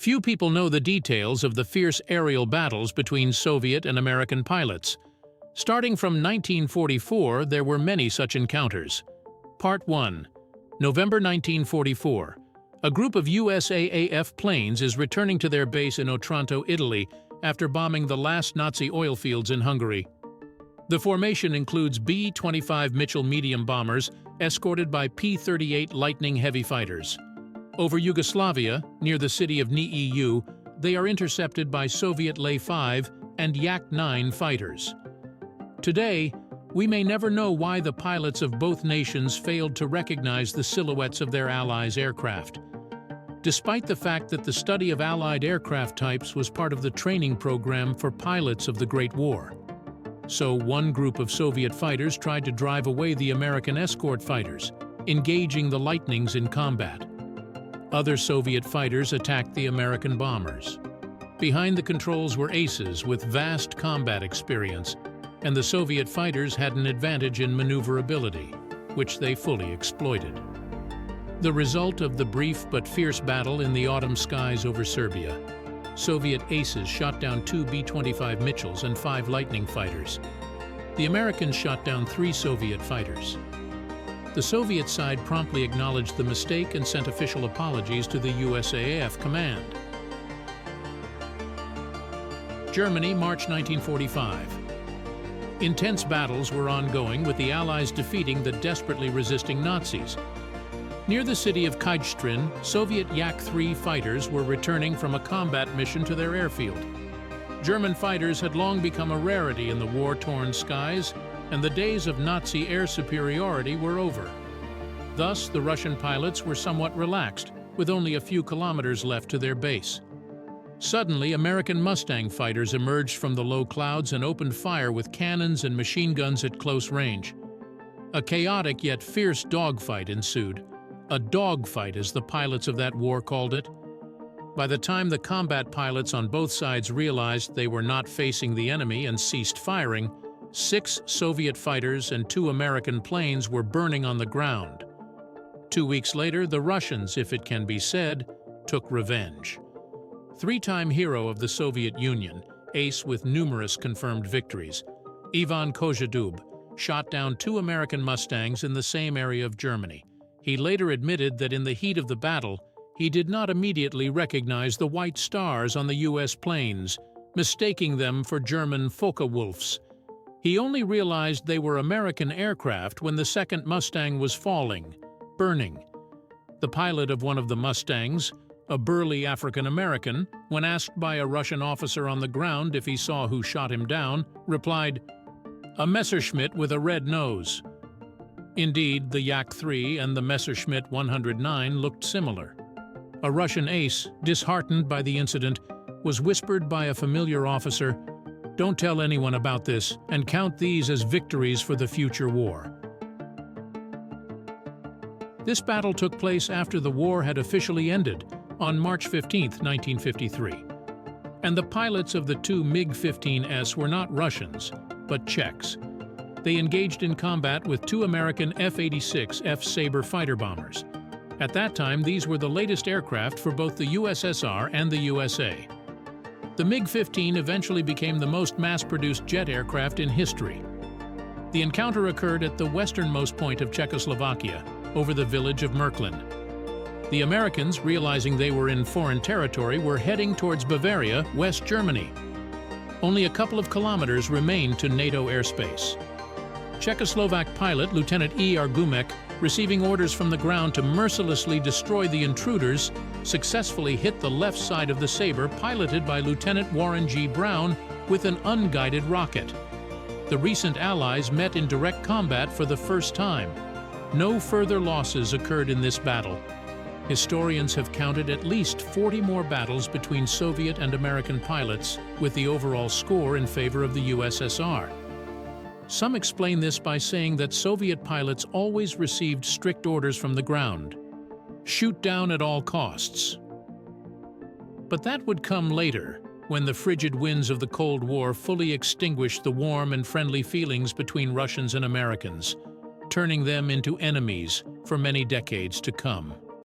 Few people know the details of the fierce aerial battles between Soviet and American pilots. Starting from 1944, there were many such encounters. Part 1. November 1944. A group of USAAF planes is returning to their base in Otranto, Italy, after bombing the last Nazi oil fields in Hungary. The formation includes B-25 Mitchell medium bombers escorted by P-38 Lightning heavy fighters. Over Yugoslavia, near the city of Niu, they are intercepted by Soviet Le-5 and Yak-9 fighters. Today, we may never know why the pilots of both nations failed to recognize the silhouettes of their allies' aircraft. Despite the fact that the study of Allied aircraft types was part of the training program for pilots of the Great War. So one group of Soviet fighters tried to drive away the American escort fighters, engaging the Lightnings in combat. Other Soviet fighters attacked the American bombers. Behind the controls were aces with vast combat experience, and the Soviet fighters had an advantage in maneuverability, which they fully exploited. The result of the brief but fierce battle in the autumn skies over Serbia. Soviet aces shot down 2 B-25 Mitchells and 5 Lightning fighters. The Americans shot down 3 Soviet fighters. The Soviet side promptly acknowledged the mistake and sent official apologies to the USAAF command. Germany, March 1945. Intense battles were ongoing, with the Allies defeating the desperately resisting Nazis. Near the city of Kydstrin, Soviet Yak-3 fighters were returning from a combat mission to their airfield. German fighters had long become a rarity in the war-torn skies, and the days of Nazi air superiority were over. Thus, the Russian pilots were somewhat relaxed, with only a few kilometers left to their base. Suddenly, American Mustang fighters emerged from the low clouds and opened fire with cannons and machine guns at close range. A chaotic yet fierce dogfight ensued. A dogfight, as the pilots of that war called it. By the time the combat pilots on both sides realized they were not facing the enemy and ceased firing, 6 Soviet fighters and 2 American planes were burning on the ground. 2 weeks later, the Russians, if it can be said, took revenge. 3-time hero of the Soviet Union, ace with numerous confirmed victories, Ivan Kozhedub, shot down 2 American Mustangs in the same area of Germany. He later admitted that in the heat of the battle, he did not immediately recognize the white stars on the U.S. planes, mistaking them for German Focke-Wulfs. He only realized they were American aircraft when the second Mustang was falling, burning. The pilot of one of the Mustangs, a burly African-American, when asked by a Russian officer on the ground if he saw who shot him down, replied, "A Messerschmitt with a red nose." Indeed, the Yak-3 and the Messerschmitt 109 looked similar. A Russian ace, disheartened by the incident, was whispered by a familiar officer, "Don't tell anyone about this, and count these as victories for the future war." This battle took place after the war had officially ended, on March 15, 1953. And the pilots of the 2 MiG-15S were not Russians, but Czechs. They engaged in combat with 2 American F-86 F-Sabre fighter bombers. At that time, these were the latest aircraft for both the USSR and the USA. The MiG-15 eventually became the most mass-produced jet aircraft in history. The encounter occurred at the westernmost point of Czechoslovakia, over the village of Märklin. The Americans, realizing they were in foreign territory, were heading towards Bavaria, West Germany. Only a couple of kilometers remained to NATO airspace. Czechoslovak pilot Lieutenant E. Argumek, receiving orders from the ground to mercilessly destroy the intruders, successfully hit the left side of the Sabre piloted by Lieutenant Warren G. Brown with an unguided rocket. The recent Allies met in direct combat for the first time. No further losses occurred in this battle. Historians have counted at least 40 more battles between Soviet and American pilots, with the overall score in favor of the USSR. Some explain this by saying that Soviet pilots always received strict orders from the ground. Shoot down at all costs. But that would come later, when the frigid winds of the Cold War fully extinguished the warm and friendly feelings between Russians and Americans, turning them into enemies for many decades to come.